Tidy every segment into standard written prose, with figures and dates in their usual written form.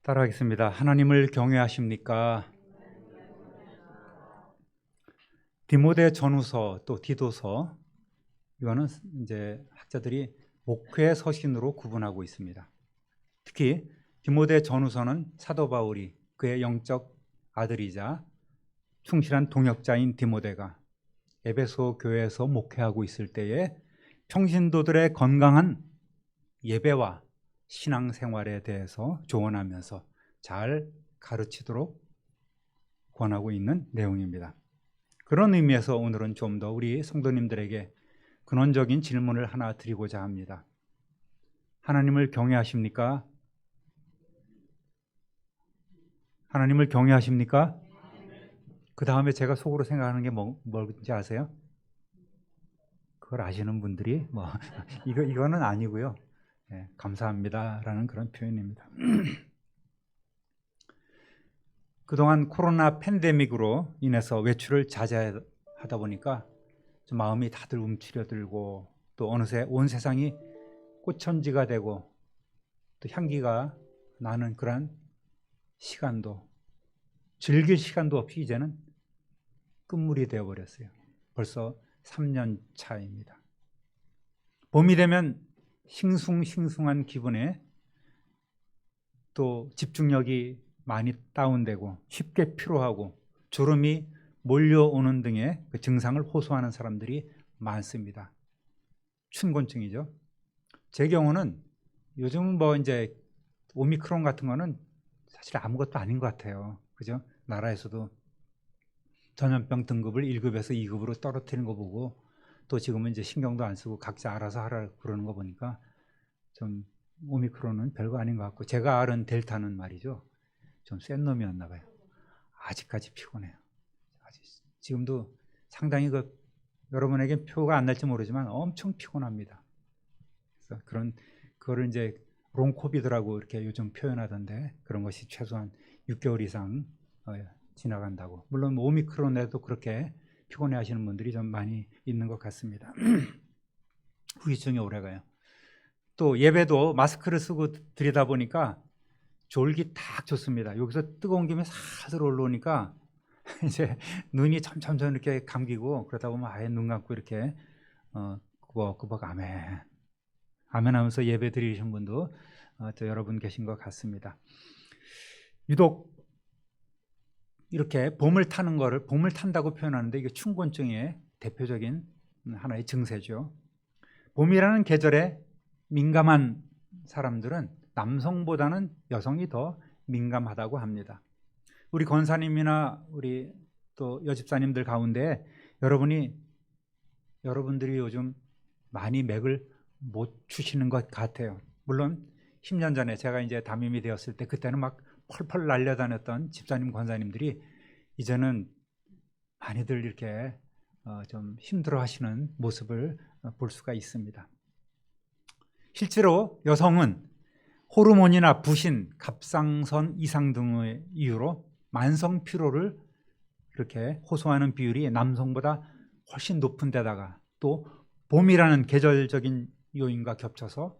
따라하겠습니다. 하나님을 경외하십니까? 디모데 전후서 또 디도서, 이거는 이제 학자들이 목회 서신으로 구분하고 있습니다. 특히 디모데 전후서는 사도 바울이 그의 영적 아들이자 충실한 동역자인 디모데가 에베소 교회에서 목회하고 있을 때에 평신도들의 건강한 예배와 신앙생활에 대해서 조언하면서 잘 가르치도록 권하고 있는 내용입니다. 그런 의미에서 오늘은 좀 더 우리 성도님들에게 근원적인 질문을 하나 드리고자 합니다. 하나님을 경외하십니까? 하나님을 경외하십니까? 그 다음에 제가 속으로 생각하는 게 뭔지 아세요? 그걸 아시는 분들이 이거는 아니고요. 네, 감사합니다라는 그런 표현입니다. 그동안 코로나 팬데믹으로 인해서 외출을 자제하다 보니까 좀 마음이 다들 움츠려들고 또 어느새 온 세상이 꽃천지가 되고 또 향기가 나는 그런 시간도, 즐길 시간도 없이 이제는 끝물이 되어버렸어요. 벌써 3년 차입니다. 봄이 되면 싱숭싱숭한 기분에 또 집중력이 많이 다운되고 쉽게 피로하고 졸음이 몰려오는 등의 그 증상을 호소하는 사람들이 많습니다. 춘곤증이죠. 제 경우는 요즘 이제 오미크론 같은 거는 사실 아무것도 아닌 것 같아요. 그죠? 나라에서도 전염병 등급을 1급에서 2급으로 떨어뜨리는 거 보고 또 지금은 이제 신경도 안 쓰고 각자 알아서 하라 그러는 거 보니까 좀 오미크론은 별거 아닌 것 같고, 제가 아는 델타는 말이죠, 좀 센 놈이었나 봐요. 아직까지 피곤해요. 지금도 상당히 여러분에게 표가 안 날지 모르지만 엄청 피곤합니다. 그래서 그거를 이제 롱코비드라고 이렇게 요즘 표현하던데, 그런 것이 최소한 6개월 이상 지나간다고. 물론 오미크론에도 그렇게 피곤해 하시는 분들이 좀 많이 있는 것 같습니다. 후유증이 오래가요. 또 예배도 마스크를 쓰고 드리다 보니까 졸기 딱 좋습니다. 여기서 뜨거운 김에 살살 올라오니까 이제 눈이 점점 이렇게 감기고, 그러다 보면 아예 눈 감고 이렇게 꾸벅꾸벅 아멘 아멘 하면서 예배 드리신 분도 또 여러분 계신 것 같습니다. 유독 이렇게 봄을 탄다고 표현하는데, 이게 춘곤증의 대표적인 하나의 증세죠. 봄이라는 계절에 민감한 사람들은 남성보다는 여성이 더 민감하다고 합니다. 우리 권사님이나 우리 또 여집사님들 가운데 여러분들이 요즘 많이 맥을 못 추시는 것 같아요. 물론 10년 전에 제가 이제 담임이 되었을 때 그때는 막 펄펄 날려다녔던 집사님, 권사님들이 이제는 많이들 이렇게 좀 힘들어하시는 모습을 볼 수가 있습니다. 실제로 여성은 호르몬이나 부신, 갑상선 이상 등의 이유로 만성 피로를 이렇게 호소하는 비율이 남성보다 훨씬 높은 데다가 또 봄이라는 계절적인 요인과 겹쳐서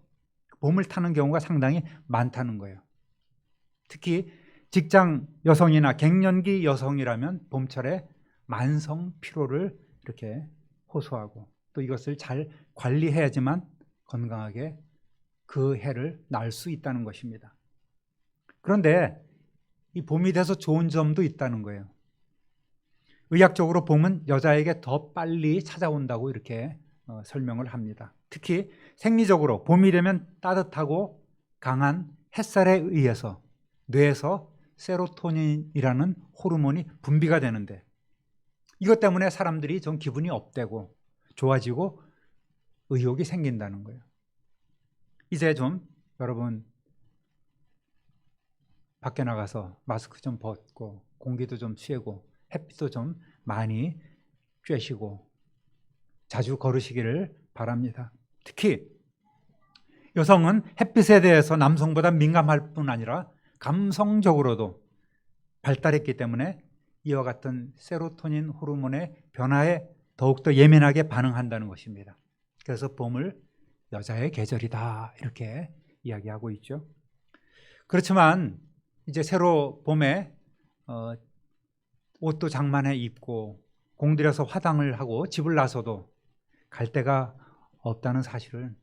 봄을 타는 경우가 상당히 많다는 거예요. 특히 직장 여성이나 갱년기 여성이라면 봄철에 만성 피로를 이렇게 호소하고, 또 이것을 잘 관리해야지만 건강하게 그 해를 날 수 있다는 것입니다. 그런데 이 봄이 돼서 좋은 점도 있다는 거예요. 의학적으로 봄은 여자에게 더 빨리 찾아온다고 이렇게 설명을 합니다. 특히 생리적으로 봄이 되면 따뜻하고 강한 햇살에 의해서 뇌에서 세로토닌이라는 호르몬이 분비가 되는데, 이것 때문에 사람들이 좀 기분이 업되고 좋아지고 의욕이 생긴다는 거예요. 이제 좀 여러분 밖에 나가서 마스크 좀 벗고 공기도 좀 쐬고 햇빛도 좀 많이 쬐시고 자주 걸으시기를 바랍니다. 특히 여성은 햇빛에 대해서 남성보다 민감할 뿐 아니라 감성적으로도 발달했기 때문에 이와 같은 세로토닌 호르몬의 변화에 더욱더 예민하게 반응한다는 것입니다. 그래서 봄을 여자의 계절이다 이렇게 이야기하고 있죠. 그렇지만 이제 새로 봄에 옷도 장만해 입고 공들여서 화장을 하고 집을 나서도 갈 데가 없다는 사실을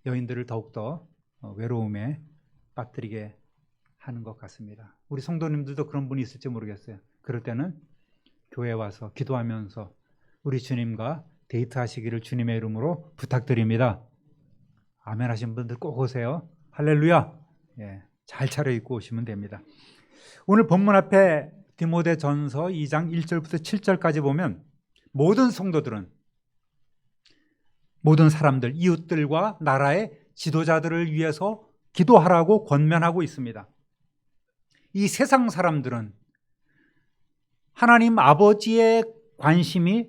여인들을 더욱더 외로움에 빠뜨리게 하는 것 같습니다. 우리 성도님들도 그런 분이 있을지 모르겠어요. 그럴 때는 교회 와서 기도하면서 우리 주님과 데이트하시기를 주님의 이름으로 부탁드립니다. 아멘 하신 분들 꼭 오세요. 할렐루야. 잘 차려입고 오시면 됩니다. 오늘 본문 앞에 디모데전서 2장 1절부터 7절까지 보면 모든 성도들은, 모든 사람들, 이웃들과 나라의 지도자들을 위해서 기도하라고 권면하고 있습니다. 이 세상 사람들은 하나님 아버지의 관심이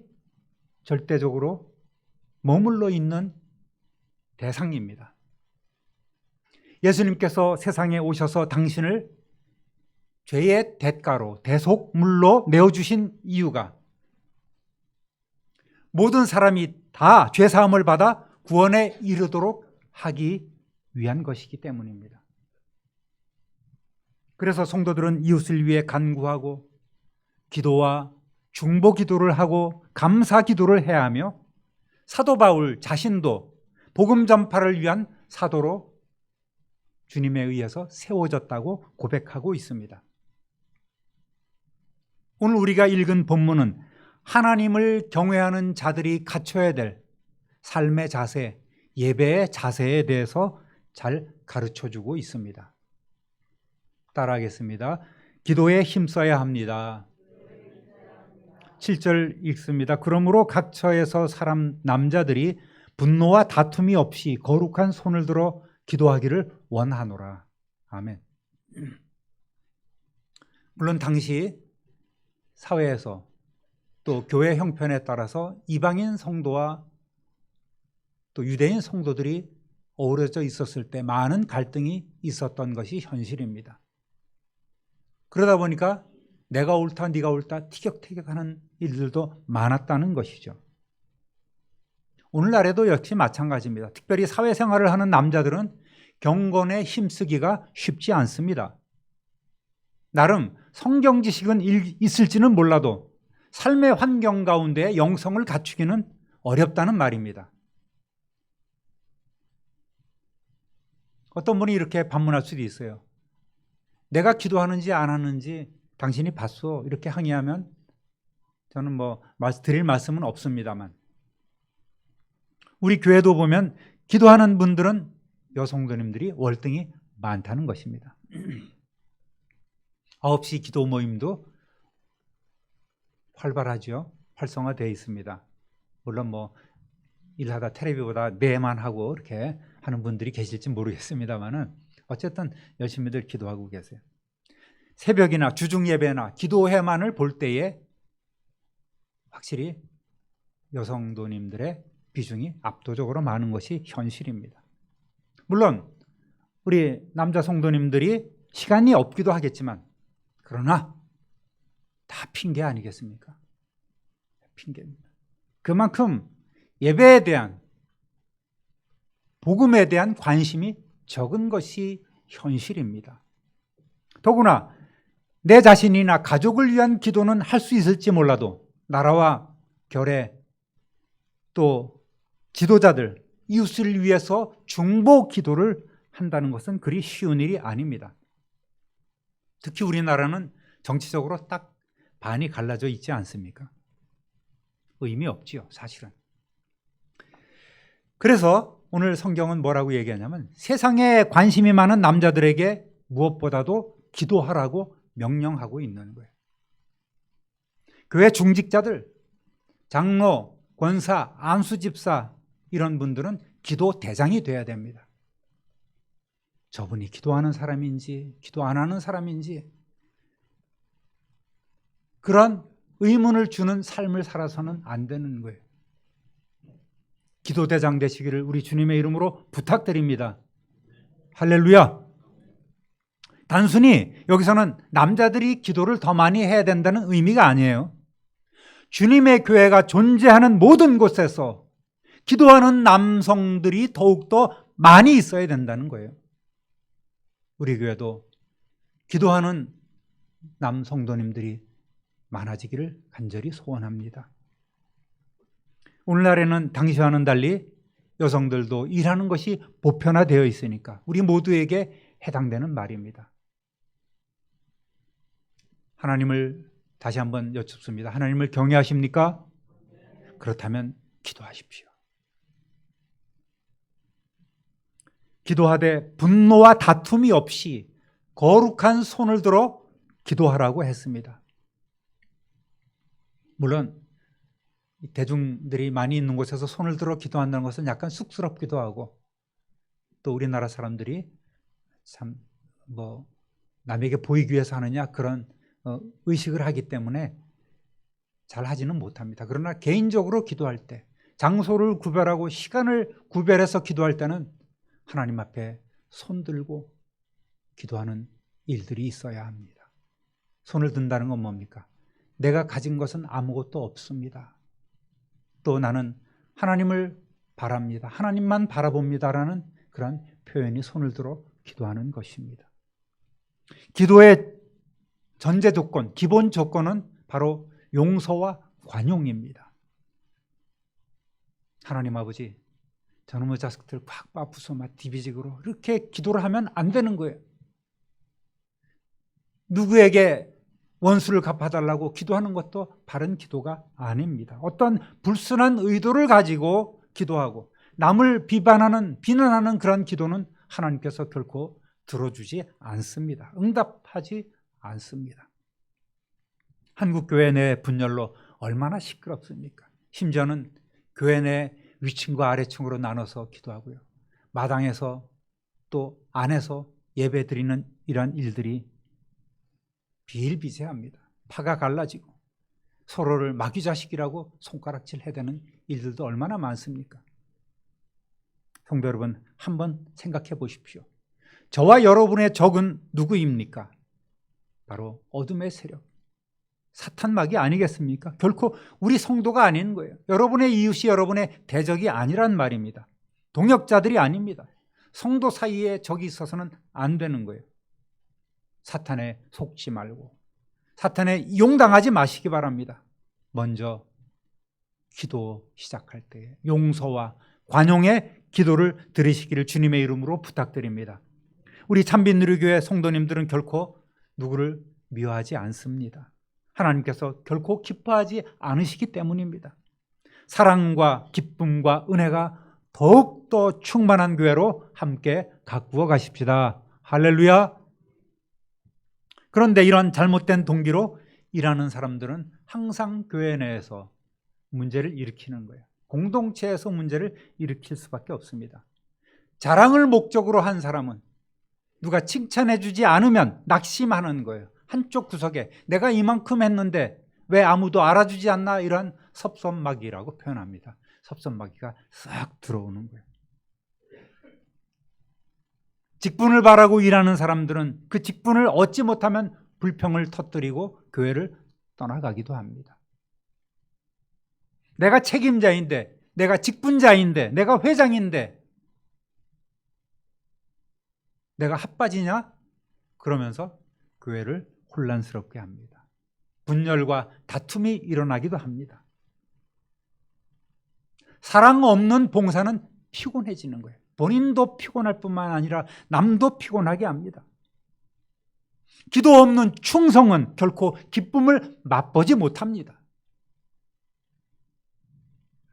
절대적으로 머물러 있는 대상입니다. 예수님께서 세상에 오셔서 당신을 죄의 대가로, 대속물로 내어주신 이유가 모든 사람이 다 죄사함을 받아 구원에 이르도록 하기 위한 것이기 때문입니다. 그래서 성도들은 이웃을 위해 간구하고 기도와 중보 기도를 하고 감사 기도를 해야 하며, 사도 바울 자신도 복음 전파를 위한 사도로 주님에 의해서 세워졌다고 고백하고 있습니다. 오늘 우리가 읽은 본문은 하나님을 경외하는 자들이 갖춰야 될 삶의 자세, 예배의 자세에 대해서 잘 가르쳐주고 있습니다. 따라하겠습니다. 기도에 힘써야 합니다. 7절 읽습니다. 그러므로 각 처에서 남자들이 분노와 다툼이 없이 거룩한 손을 들어 기도하기를 원하노라. 아멘. 물론 당시 사회에서 또 교회 형편에 따라서 이방인 성도와 또 유대인 성도들이 어우러져 있었을 때 많은 갈등이 있었던 것이 현실입니다. 그러다 보니까 내가 옳다, 네가 옳다 티격태격하는 일들도 많았다는 것이죠. 오늘날에도 역시 마찬가지입니다. 특별히 사회생활을 하는 남자들은 경건에 힘쓰기가 쉽지 않습니다. 나름 성경 지식은 있을지는 몰라도 삶의 환경 가운데 영성을 갖추기는 어렵다는 말입니다. 어떤 분이 이렇게 반문할 수도 있어요. 내가 기도하는지 안 하는지 당신이 봤소? 이렇게 항의하면 저는 드릴 말씀은 없습니다만, 우리 교회도 보면 기도하는 분들은 여성도님들이 월등히 많다는 것입니다. 9시 기도 모임도 활발하죠. 활성화되어 있습니다. 물론 일하다 텔레비보다 매만 하고 이렇게 하는 분들이 계실지 모르겠습니다만은 어쨌든 열심히들 기도하고 계세요. 새벽이나 주중 예배나 기도회만을 볼 때에 확실히 여성도님들의 비중이 압도적으로 많은 것이 현실입니다. 물론 우리 남자 성도님들이 시간이 없기도 하겠지만, 그러나 다 핑계 아니겠습니까? 핑계입니다. 그만큼 예배에 대한, 복음에 대한 관심이 적은 것이 현실입니다. 더구나 내 자신이나 가족을 위한 기도는 할 수 있을지 몰라도 나라와 결의, 또 지도자들, 이웃을 위해서 중보 기도를 한다는 것은 그리 쉬운 일이 아닙니다. 특히 우리나라는 정치적으로 딱 반이 갈라져 있지 않습니까? 의미 없지요, 사실은. 그래서 오늘 성경은 뭐라고 얘기하냐면 세상에 관심이 많은 남자들에게 무엇보다도 기도하라고 명령하고 있는 거예요. 교회 중직자들, 장로, 권사, 안수집사 이런 분들은 기도 대장이 돼야 됩니다. 저분이 기도하는 사람인지 기도 안 하는 사람인지 그런 의문을 주는 삶을 살아서는 안 되는 거예요. 기도 대장 되시기를 우리 주님의 이름으로 부탁드립니다. 할렐루야. 단순히 여기서는 남자들이 기도를 더 많이 해야 된다는 의미가 아니에요. 주님의 교회가 존재하는 모든 곳에서 기도하는 남성들이 더욱더 많이 있어야 된다는 거예요. 우리 교회도 기도하는 남 성도님들이 많아지기를 간절히 소원합니다. 오늘날에는 당시와는 달리 여성들도 일하는 것이 보편화되어 있으니까 우리 모두에게 해당되는 말입니다. 하나님을 다시 한번 여쭙습니다. 하나님을 경외하십니까? 그렇다면 기도하십시오. 기도하되 분노와 다툼이 없이 거룩한 손을 들어 기도하라고 했습니다. 물론 대중들이 많이 있는 곳에서 손을 들어 기도한다는 것은 약간 쑥스럽기도 하고, 또 우리나라 사람들이 참 남에게 보이기 위해서 하느냐 그런 의식을 하기 때문에 잘 하지는 못합니다. 그러나 개인적으로 기도할 때, 장소를 구별하고 시간을 구별해서 기도할 때는 하나님 앞에 손 들고 기도하는 일들이 있어야 합니다. 손을 든다는 건 뭡니까? 내가 가진 것은 아무것도 없습니다. 또 나는 하나님을 바랍니다. 하나님만 바라봅니다라는 그런 표현이 손을 들어 기도하는 것입니다. 기도의 전제 조건, 기본 조건은 바로 용서와 관용입니다. 하나님 아버지, 저놈의 자식들 꽉 빠부숴 막 디비직으로 이렇게 기도를 하면 안 되는 거예요. 누구에게 원수를 갚아달라고 기도하는 것도 바른 기도가 아닙니다. 어떤 불순한 의도를 가지고 기도하고 남을 비난하는 그런 기도는 하나님께서 결코 들어주지 않습니다. 응답하지 않습니다. 한국교회 내 분열로 얼마나 시끄럽습니까? 심지어는 교회 내 위층과 아래층으로 나눠서 기도하고요. 마당에서 또 안에서 예배 드리는 이러한 일들이 비일비재합니다. 파가 갈라지고 서로를 마귀자식이라고 손가락질 해대는 일들도 얼마나 많습니까? 성도 여러분, 한번 생각해 보십시오. 저와 여러분의 적은 누구입니까? 바로 어둠의 세력, 사탄마귀 아니겠습니까? 결코 우리 성도가 아닌 거예요. 여러분의 이웃이 여러분의 대적이 아니란 말입니다. 동역자들이 아닙니다. 성도 사이에 적이 있어서는 안 되는 거예요. 사탄에 속지 말고 사탄에 이용당하지 마시기 바랍니다. 먼저 기도 시작할 때 용서와 관용의 기도를 드리시기를 주님의 이름으로 부탁드립니다. 우리 참빛누리교회 성도님들은 결코 누구를 미워하지 않습니다. 하나님께서 결코 기뻐하지 않으시기 때문입니다. 사랑과 기쁨과 은혜가 더욱더 충만한 교회로 함께 가꾸어 가십시다. 할렐루야. 그런데 이런 잘못된 동기로 일하는 사람들은 항상 교회 내에서 문제를 일으키는 거예요. 공동체에서 문제를 일으킬 수밖에 없습니다. 자랑을 목적으로 한 사람은 누가 칭찬해 주지 않으면 낙심하는 거예요. 한쪽 구석에 내가 이만큼 했는데 왜 아무도 알아주지 않나, 이런 섭섭마귀라고 표현합니다. 섭섭마귀가 싹 들어오는 거예요. 직분을 바라고 일하는 사람들은 그 직분을 얻지 못하면 불평을 터뜨리고 교회를 떠나가기도 합니다. 내가 책임자인데, 내가 직분자인데, 내가 회장인데 내가 핫바지냐? 그러면서 교회를 혼란스럽게 합니다. 분열과 다툼이 일어나기도 합니다. 사랑 없는 봉사는 피곤해지는 거예요. 본인도 피곤할 뿐만 아니라 남도 피곤하게 합니다. 기도 없는 충성은 결코 기쁨을 맛보지 못합니다.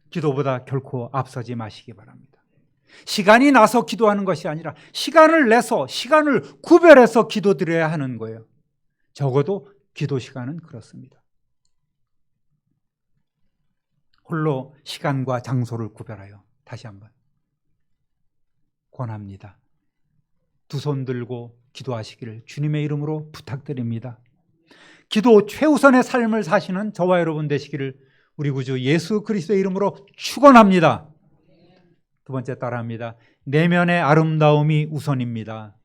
기도보다 결코 앞서지 마시기 바랍니다. 시간이 나서 기도하는 것이 아니라 시간을 내서, 시간을 구별해서 기도드려야 하는 거예요. 적어도 기도 시간은 그렇습니다. 홀로 시간과 장소를 구별하여 다시 한번 권합니다. 두 손 들고 기도하시기를 주님의 이름으로 부탁드립니다. 기도 최우선의 삶을 사시는 저와 여러분 되시기를 우리 구주 예수 그리스도의 이름으로 축원합니다. 두 번째 따라합니다. 내면의 아름다움이 우선입니다.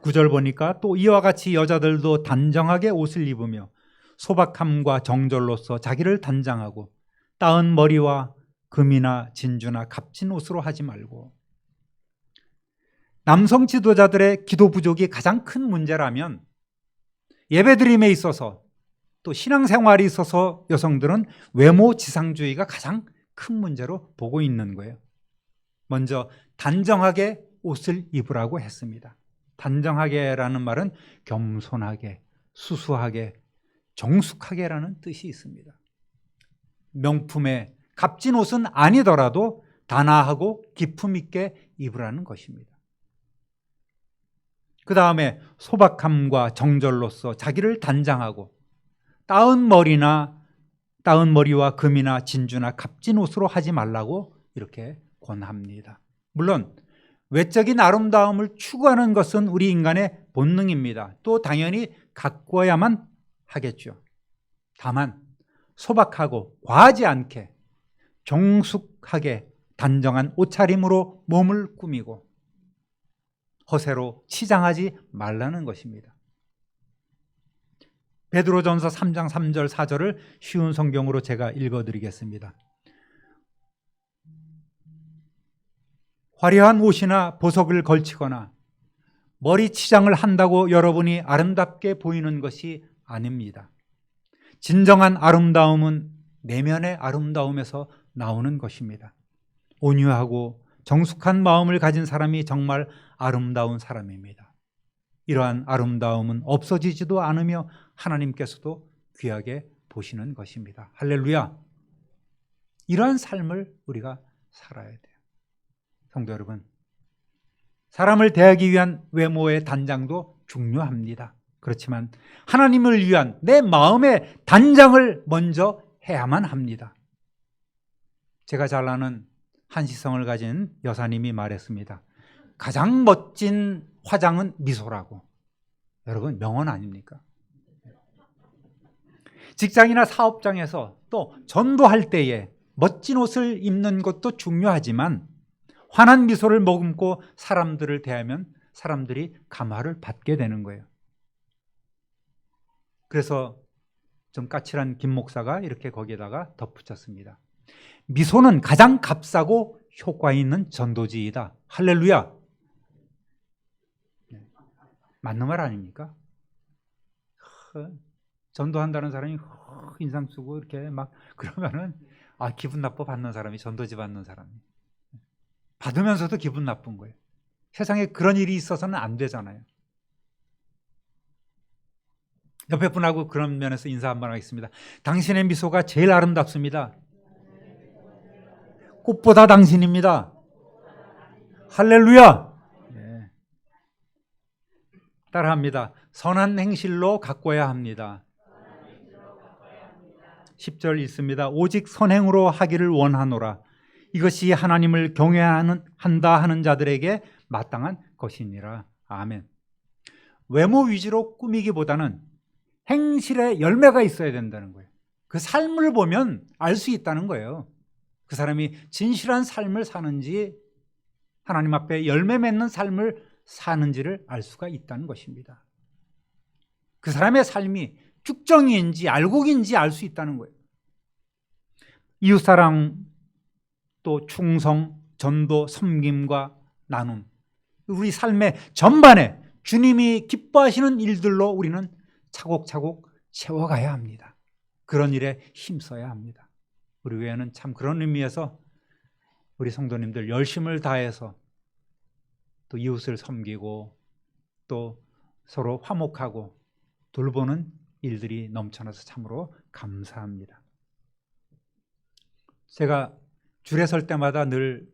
9절 보니까 또 이와 같이 여자들도 단정하게 옷을 입으며 소박함과 정절로서 자기를 단장하고 따은 머리와 금이나 진주나 값진 옷으로 하지 말고, 남성 지도자들의 기도 부족이 가장 큰 문제라면 예배드림에 있어서 또 신앙생활에 있어서 여성들은 외모 지상주의가 가장 큰 문제로 보고 있는 거예요. 먼저 단정하게 옷을 입으라고 했습니다. 단정하게라는 말은 겸손하게, 수수하게, 정숙하게라는 뜻이 있습니다. 명품의 값진 옷은 아니더라도 단아하고 기품 있게 입으라는 것입니다. 그 다음에 소박함과 정절로서 자기를 단장하고 따은 머리와 금이나 진주나 값진 옷으로 하지 말라고 이렇게 권합니다. 물론 외적인 아름다움을 추구하는 것은 우리 인간의 본능입니다. 또 당연히 가꿔야만 하겠죠. 다만 소박하고 과하지 않게 정숙하게 단정한 옷차림으로 몸을 꾸미고 허세로 치장하지 말라는 것입니다. 베드로전서 3장 3절 4절을 쉬운 성경으로 제가 읽어드리겠습니다. 화려한 옷이나 보석을 걸치거나 머리 치장을 한다고 여러분이 아름답게 보이는 것이 아닙니다. 진정한 아름다움은 내면의 아름다움에서 나오는 것입니다. 온유하고 정숙한 마음을 가진 사람이 정말 아름다운 사람입니다. 이러한 아름다움은 없어지지도 않으며 하나님께서도 귀하게 보시는 것입니다. 할렐루야! 이러한 삶을 우리가 살아야 돼요. 성도 여러분, 사람을 대하기 위한 외모의 단장도 중요합니다. 그렇지만 하나님을 위한 내 마음의 단장을 먼저 해야만 합니다. 제가 잘 아는 한시성을 가진 여사님이 말했습니다. 가장 멋진 화장은 미소라고. 여러분, 명언 아닙니까? 직장이나 사업장에서 또 전도할 때에 멋진 옷을 입는 것도 중요하지만 환한 미소를 머금고 사람들을 대하면 사람들이 감화를 받게 되는 거예요. 그래서 좀 까칠한 김 목사가 이렇게 거기에다가 덧붙였습니다. 미소는 가장 값싸고 효과 있는 전도지이다. 할렐루야! 맞는 말 아닙니까? 전도한다는 사람이 인상 쓰고 이렇게 막 그러면은 기분 나빠 받는 사람이, 전도지 받는 사람이. 받으면서도 기분 나쁜 거예요. 세상에 그런 일이 있어서는 안 되잖아요. 옆에 분하고 그런 면에서 인사 한번 하겠습니다. 당신의 미소가 제일 아름답습니다. 꽃보다 당신입니다. 할렐루야! 네. 따라합니다. 선한 행실로 가꿔야 합니다. 10절 있습니다. 오직 선행으로 하기를 원하노라. 이것이 하나님을 경외한다 하는 자들에게 마땅한 것이니라. 아멘. 외모 위주로 꾸미기보다는 행실에 열매가 있어야 된다는 거예요. 그 삶을 보면 알 수 있다는 거예요. 그 사람이 진실한 삶을 사는지 하나님 앞에 열매 맺는 삶을 사는지를 알 수가 있다는 것입니다. 그 사람의 삶이 쭉정이인지 알곡인지 알 수 있다는 거예요. 이웃사랑, 또 충성, 전도, 섬김과 나눔, 우리 삶의 전반에 주님이 기뻐하시는 일들로 우리는 차곡차곡 채워가야 합니다. 그런 일에 힘써야 합니다. 우리 교회는 참 그런 의미에서 우리 성도님들 열심을 다해서 또 이웃을 섬기고 또 서로 화목하고 돌보는 일들이 넘쳐나서 참으로 감사합니다. 제가 줄에 설 때마다 늘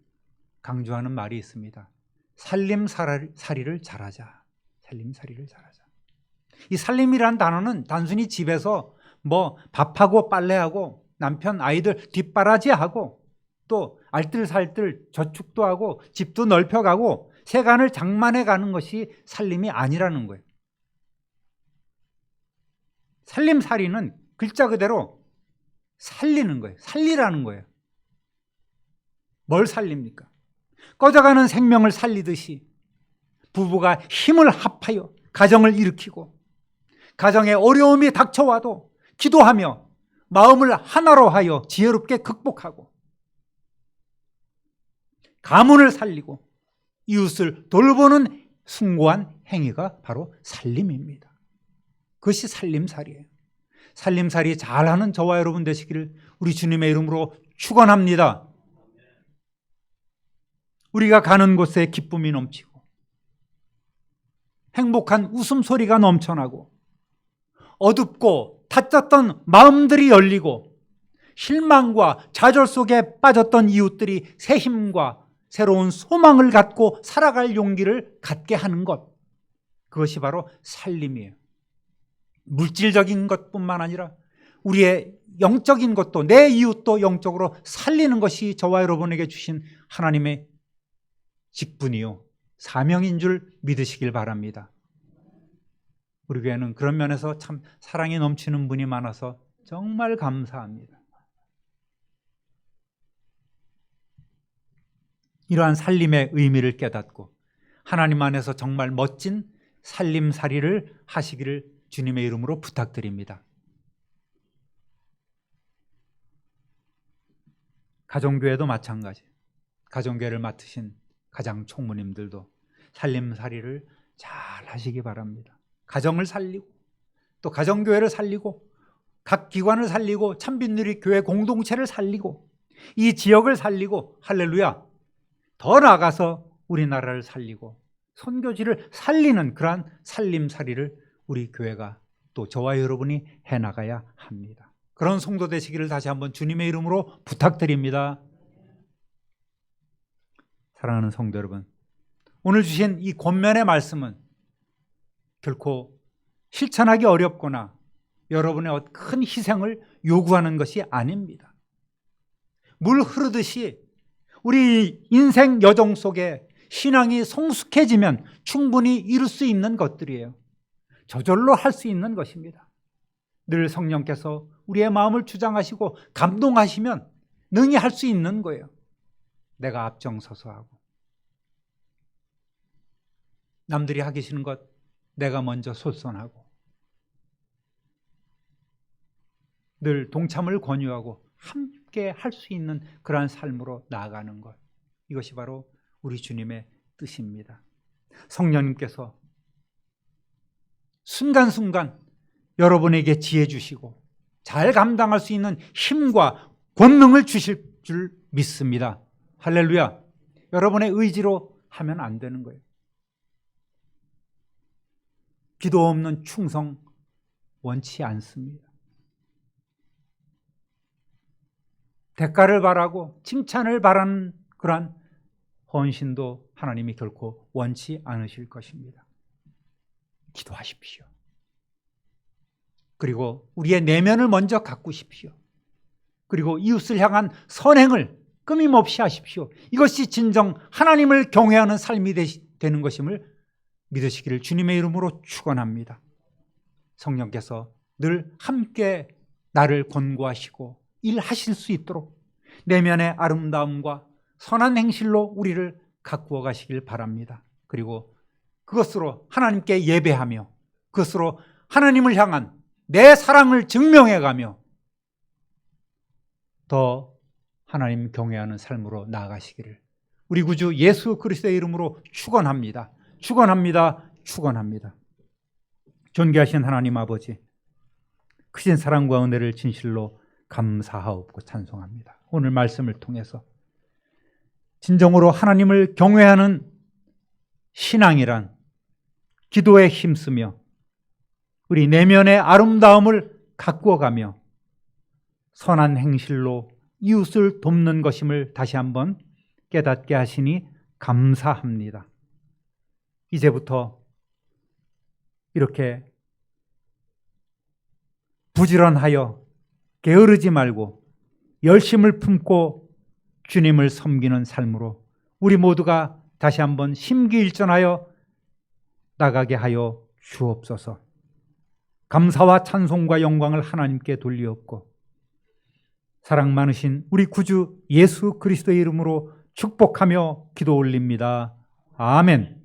강조하는 말이 있습니다. 살림살이를 잘하자. 살림살이를 잘하자. 이 살림이라는 단어는 단순히 집에서 뭐 밥하고 빨래하고 남편 아이들 뒷바라지하고 또 알뜰살뜰 저축도 하고 집도 넓혀가고 세간을 장만해가는 것이 살림이 아니라는 거예요. 살림살이는 글자 그대로 살리는 거예요. 살리라는 거예요. 뭘 살립니까? 꺼져가는 생명을 살리듯이 부부가 힘을 합하여 가정을 일으키고 가정에 어려움이 닥쳐와도 기도하며 마음을 하나로 하여 지혜롭게 극복하고 가문을 살리고 이웃을 돌보는 숭고한 행위가 바로 살림입니다. 그것이 살림살이에요. 살림살이 잘하는 저와 여러분 되시기를 우리 주님의 이름으로 축원합니다. 우리가 가는 곳에 기쁨이 넘치고 행복한 웃음소리가 넘쳐나고 어둡고 닫혔던 마음들이 열리고 실망과 좌절 속에 빠졌던 이웃들이 새 힘과 새로운 소망을 갖고 살아갈 용기를 갖게 하는 것, 그것이 바로 살림이에요. 물질적인 것뿐만 아니라 우리의 영적인 것도, 내 이웃도 영적으로 살리는 것이 저와 여러분에게 주신 하나님의 직분이요 사명인 줄 믿으시길 바랍니다. 우리 교회는 그런 면에서 참 사랑이 넘치는 분이 많아서 정말 감사합니다. 이러한 살림의 의미를 깨닫고 하나님 안에서 정말 멋진 살림살이를 하시기를 주님의 이름으로 부탁드립니다. 가정교회도 마찬가지. 가정교회를 맡으신 가장 총무님들도 살림살이를 잘 하시기 바랍니다. 가정을 살리고 또 가정교회를 살리고 각 기관을 살리고 참빛누리 교회 공동체를 살리고 이 지역을 살리고, 할렐루야, 더 나아가서 우리나라를 살리고 선교지를 살리는 그러한 살림살이를 우리 교회가 또 저와 여러분이 해나가야 합니다. 그런 성도 되시기를 다시 한번 주님의 이름으로 부탁드립니다. 사랑하는 성도 여러분, 오늘 주신 이 권면의 말씀은 결코 실천하기 어렵거나 여러분의 큰 희생을 요구하는 것이 아닙니다. 물 흐르듯이 우리 인생 여정 속에 신앙이 성숙해지면 충분히 이룰 수 있는 것들이에요. 저절로 할 수 있는 것입니다. 늘 성령께서 우리의 마음을 주장하시고 감동하시면 능히 할 수 있는 거예요. 내가 앞장서서 하고 남들이 하기 싫은 것 내가 먼저 솔선하고 늘 동참을 권유하고 함께 할 수 있는 그러한 삶으로 나아가는 것, 이것이 바로 우리 주님의 뜻입니다. 성령님께서 순간순간 여러분에게 지혜 주시고 잘 감당할 수 있는 힘과 권능을 주실 줄 믿습니다. 할렐루야. 여러분의 의지로 하면 안 되는 거예요. 기도 없는 충성 원치 않습니다. 대가를 바라고 칭찬을 바라는 그러한 헌신도 하나님이 결코 원치 않으실 것입니다. 기도하십시오. 그리고 우리의 내면을 먼저 가꾸십시오. 그리고 이웃을 향한 선행을 끊임없이 하십시오. 이것이 진정 하나님을 경외하는 삶이 되는 것임을 믿으시기를 주님의 이름으로 축원합니다. 성령께서 늘 함께 나를 권고하시고 일하실 수 있도록 내면의 아름다움과 선한 행실로 우리를 가꾸어 가시길 바랍니다. 그리고 그것으로 하나님께 예배하며 그것으로 하나님을 향한 내 사랑을 증명해가며 더 하나님 경외하는 삶으로 나아가시기를 우리 구주 예수 그리스도의 이름으로 축원합니다. 축원합니다. 축원합니다. 존귀하신 하나님 아버지, 크신 사랑과 은혜를 진실로 감사하옵고 찬송합니다. 오늘 말씀을 통해서 진정으로 하나님을 경외하는 신앙이란 기도에 힘쓰며 우리 내면의 아름다움을 가꾸어가며 선한 행실로 이웃을 돕는 것임을 다시 한번 깨닫게 하시니 감사합니다. 이제부터 이렇게 부지런하여 게으르지 말고 열심을 품고 주님을 섬기는 삶으로 우리 모두가 다시 한번 심기일전하여 나가게 하여 주옵소서. 감사와 찬송과 영광을 하나님께 돌리옵고 사랑 많으신 우리 구주 예수 그리스도의 이름으로 축복하며 기도 올립니다. 아멘.